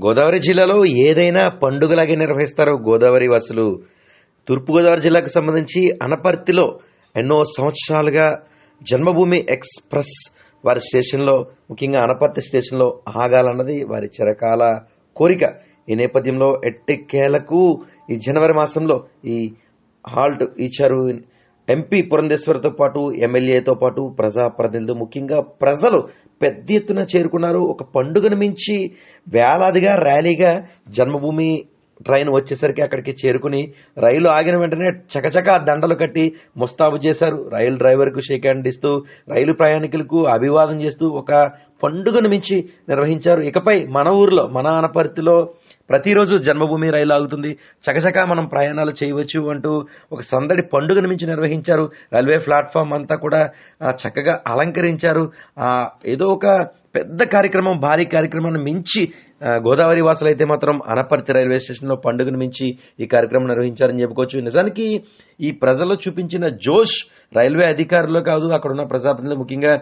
గోదావరి జిల్లాలో ఏదైనా పండుగలాగే నిర్వహిస్తారు గోదావరి వాసులు. తూర్పుగోదావరి జిల్లాకు సంబంధించి అనపర్తిలో ఎన్నో సంవత్సరాలుగా జన్మభూమి ఎక్స్ప్రెస్ వారి స్టేషన్లో, ముఖ్యంగా అనపర్తి స్టేషన్లో ఆగాలన్నది వారి చిరకాల కోరిక. ఈ నేపథ్యంలో ఎట్టకేలకు ఈ జనవరి మాసంలో ఈ హాల్ట్ ఇచ్చారు. ఎంపీ పురంధేశ్వరితో పాటు ఎమ్మెల్యేతో పాటు ప్రజాప్రతినిధులు, ముఖ్యంగా ప్రజలు పెద్ద ఎత్తున చేరుకున్నారు. ఒక పండుగను మించి వేలాదిగా ర్యాలీగా జన్మభూమి ట్రైన్ వచ్చేసరికి అక్కడికి చేరుకుని రైలు ఆగిన వెంటనే చకచకా దండలు కట్టి ముస్తాబు చేశారు. రైలు డ్రైవర్కు షేక్ హ్యాండ్ ఇస్తూ, రైలు ప్రయాణికులకు అభివాదం చేస్తూ ఒక పండుగను మించి నిర్వహించారు. ఇకపై మన ఊర్లో, మన అనపర్తిలో ప్రతిరోజు జన్మభూమి రైలు ఆగుతుంది, చకచకా మనం ప్రయాణాలు చేయవచ్చు అంటూ ఒక సందడి పండుగను మించి నిర్వహించారు. రైల్వే ప్లాట్ఫామ్ అంతా కూడా చక్కగా అలంకరించారు. ఏదో ఒక పెద్ద కార్యక్రమం, భారీ కార్యక్రమాన్ని మించి గోదావరి వాసులు అయితే మాత్రం అనపర్తి రైల్వే స్టేషన్లో పండుగను మించి ఈ కార్యక్రమం నిర్వహించారని చెప్పుకోవచ్చు. నిజానికి ఈ ప్రజల్లో చూపించిన జోష్ రైల్వే అధికారులు కాదు, అక్కడ ఉన్న ప్రజాప్రతినిధులు, ముఖ్యంగా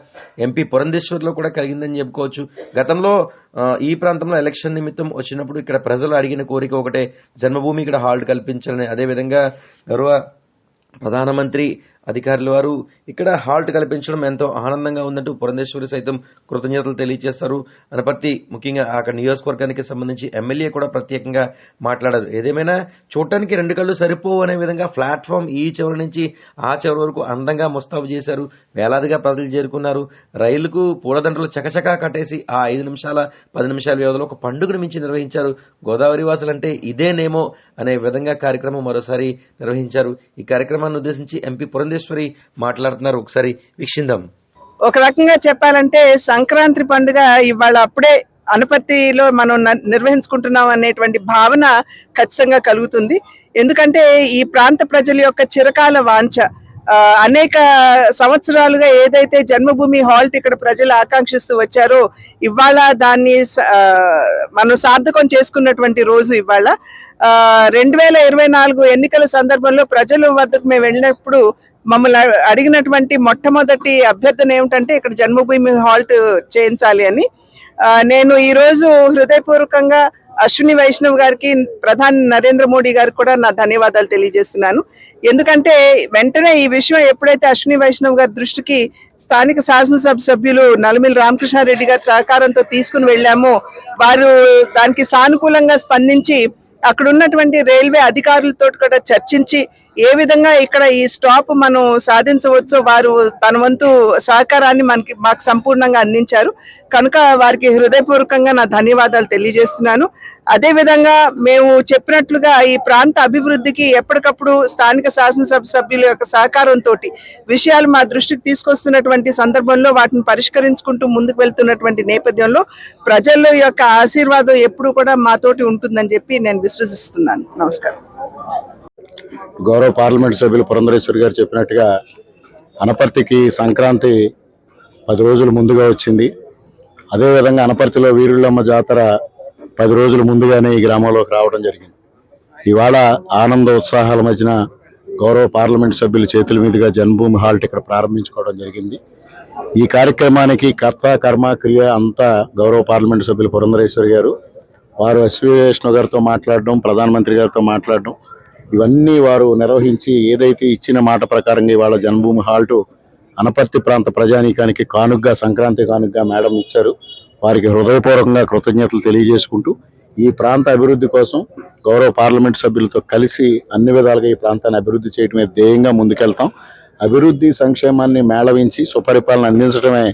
ఎంపీ పురంధేశ్వర్లో కూడా కలిగిందని చెప్పుకోవచ్చు. గతంలో ఈ ప్రాంతంలో ఎలక్షన్ నిమిత్తం వచ్చినప్పుడు ఇక్కడ ప్రజలు అడిగిన కోరిక ఒకటే, జన్మభూమి ఇక్కడ హాల్ట్ కల్పించాలని. అదేవిధంగా గౌరవ ప్రధానమంత్రి అధికారుల వారు ఇక్కడ హాల్ట్ కల్పించడం ఎంతో ఆనందంగా ఉందంటూ పురంధేశ్వరి సైతం కృతజ్ఞతలు తెలియజేస్తారు. అనపర్తి, ముఖ్యంగా అక్కడ నియోజకవర్గానికి సంబంధించి ఎమ్మెల్యే కూడా ప్రత్యేకంగా మాట్లాడారు. ఏదేమైనా చూడటానికి రెండు కళ్ళు సరిపోవు అనే విధంగా ప్లాట్ఫామ్ ఈ చివరి నుంచి ఆ చివరి వరకు అందంగా ముస్తాబు చేశారు. వేలాదిగా ప్రజలు చేరుకున్నారు. రైలుకు పూలదండలు చకచకా కట్టేసి ఆ 5 నిమిషాల 10 నిమిషాల వ్యవధిలో ఒక పండుగను మించి నిర్వహించారు. గోదావరి వాసులంటే ఇదేనేమో అనే విధంగా కార్యక్రమం మరోసారి నిర్వహించారు. ఈ కార్యక్రమాన్ని ఉద్దేశించి ఎంపీ పురంధేశ్వరి మాట్లాడుతున్నారు. ఒకసారి వీక్షిందాం. ఒక రకంగా చెప్పాలంటే సంక్రాంతి పండుగ ఇవాళ అప్పుడే అనపర్తిలో మనం నిర్వహించుకుంటున్నాం అనేటువంటి భావన ఖచ్చితంగా కలుగుతుంది. ఎందుకంటే ఈ ప్రాంత ప్రజల యొక్క చిరకాల వాంఛ, అనేక సంవత్సరాలుగా ఏదైతే జన్మభూమి హాల్ట్ ఇక్కడ ప్రజలు ఆకాంక్షిస్తూ వచ్చారో ఇవాళ దాన్ని మనం సార్థకం చేసుకున్నటువంటి రోజు ఇవాళ. 2024 ఎన్నికల సందర్భంలో ప్రజల వద్దకు మేము వెళ్ళినప్పుడు మమ్మల్ని అడిగినటువంటి మొట్టమొదటి అభ్యర్థన ఏమిటంటే ఇక్కడ జన్మభూమి హాల్ట్ చేయించాలి అని. నేను ఈరోజు హృదయపూర్వకంగా అశ్విని వైష్ణవ్ గారికి, ప్రధాని నరేంద్ర మోడీ గారికి కూడా నా ధన్యవాదాలు తెలియజేస్తున్నాను. ఎందుకంటే వెంటనే ఈ విషయం ఎప్పుడైతే అశ్విని వైష్ణవ్ గారి దృష్టికి స్థానిక శాసనసభ సభ్యులు నల్లమిల్లి రామకృష్ణారెడ్డి గారి సహకారంతో తీసుకుని వెళ్ళామో వారు దానికి సానుకూలంగా స్పందించి అక్కడ ఉన్నటువంటి రైల్వే అధికారులతో కూడా చర్చించి ఏ విధంగా ఇక్కడ ఈ స్టాప్ మనం సాధించవచ్చో వారు తన వంతు సహకారాన్ని మాకు సంపూర్ణంగా అందించారు. కనుక వారికి హృదయపూర్వకంగా నా ధన్యవాదాలు తెలియజేస్తున్నాను. అదే విధంగా మేము చెప్పినట్లుగా ఈ ప్రాంత అభివృద్ధికి ఎప్పటికప్పుడు స్థానిక శాసనసభ సభ్యుల యొక్క సహకారంతో విషయాలు మా దృష్టికి తీసుకొస్తున్నటువంటి సందర్భంలో వాటిని పరిష్కరించుకుంటూ ముందుకు వెళ్తున్నటువంటి నేపథ్యంలో ప్రజల యొక్క ఆశీర్వాదం ఎప్పుడు కూడా మాతోటి ఉంటుందని చెప్పి నేను విశ్వసిస్తున్నాను. నమస్కారం. గౌరవ పార్లమెంట్ సభ్యులు పురంధరేశ్వరి గారు చెప్పినట్టుగా అనపర్తికి సంక్రాంతి 10 రోజులు ముందుగా వచ్చింది. అదేవిధంగా అనపర్తిలో వీరుళ్ళమ్మ జాతర 10 రోజులు ముందుగానే ఈ గ్రామంలోకి రావడం జరిగింది. ఇవాళ ఆనంద ఉత్సాహాల మధ్యన గౌరవ పార్లమెంట్ సభ్యుల చేతుల మీదుగా జన్మభూమి హాల్ట్ ఇక్కడ ప్రారంభించుకోవడం జరిగింది. ఈ కార్యక్రమానికి కర్త కర్మ క్రియ అంతా గౌరవ పార్లమెంట్ సభ్యులు పురంధరేశ్వరి గారు. వారు అశ్విని వైష్ణవ్ గారితో మాట్లాడడం, ప్రధానమంత్రి గారితో మాట్లాడడం, ఇవన్నీ వారు నిర్వహించి ఏదైతే ఇచ్చిన మాట ప్రకారంగా ఇవాళ జన్మభూమి హాల్ట్ అనపర్తి ప్రాంత ప్రజానీకానికి కానుగ్గా, సంక్రాంతి కానుగ్గా మేడం ఇచ్చారు. వారికి హృదయపూర్వకంగా కృతజ్ఞతలు తెలియజేసుకుంటూ ఈ ప్రాంత అభివృద్ధి కోసం గౌరవ పార్లమెంట్ సభ్యులతో కలిసి అన్ని విధాలుగా ఈ ప్రాంతాన్ని అభివృద్ధి చేయడమే ధ్యేయంగా ముందుకెళ్తాం. అభివృద్ధి సంక్షేమాన్ని మేళవించి సుపరిపాలన అందించడమే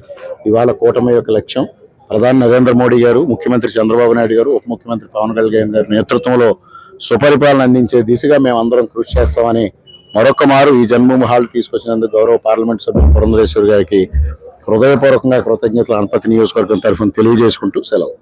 ఇవాళ కూటమి యొక్క లక్ష్యం. ప్రధాని నరేంద్ర మోడీ గారు, ముఖ్యమంత్రి చంద్రబాబు నాయుడు గారు, ఉప ముఖ్యమంత్రి పవన్ కళ్యాణ్ గారి నేతృత్వంలో సుపరిపాలన అందించే దిశగా మేమందరం కృషి చేస్తామని మరొక మారు ఈ జన్మభూమి హాల్ తీసుకొచ్చినందుకు గౌరవ పార్లమెంట్ సభ్యులు పురంధరేశ్వరి గారికి హృదయపూర్వకంగా కృతజ్ఞతలు అనపర్తి నియోజకవర్గం తరఫున తెలియజేసుకుంటూ సెలవు.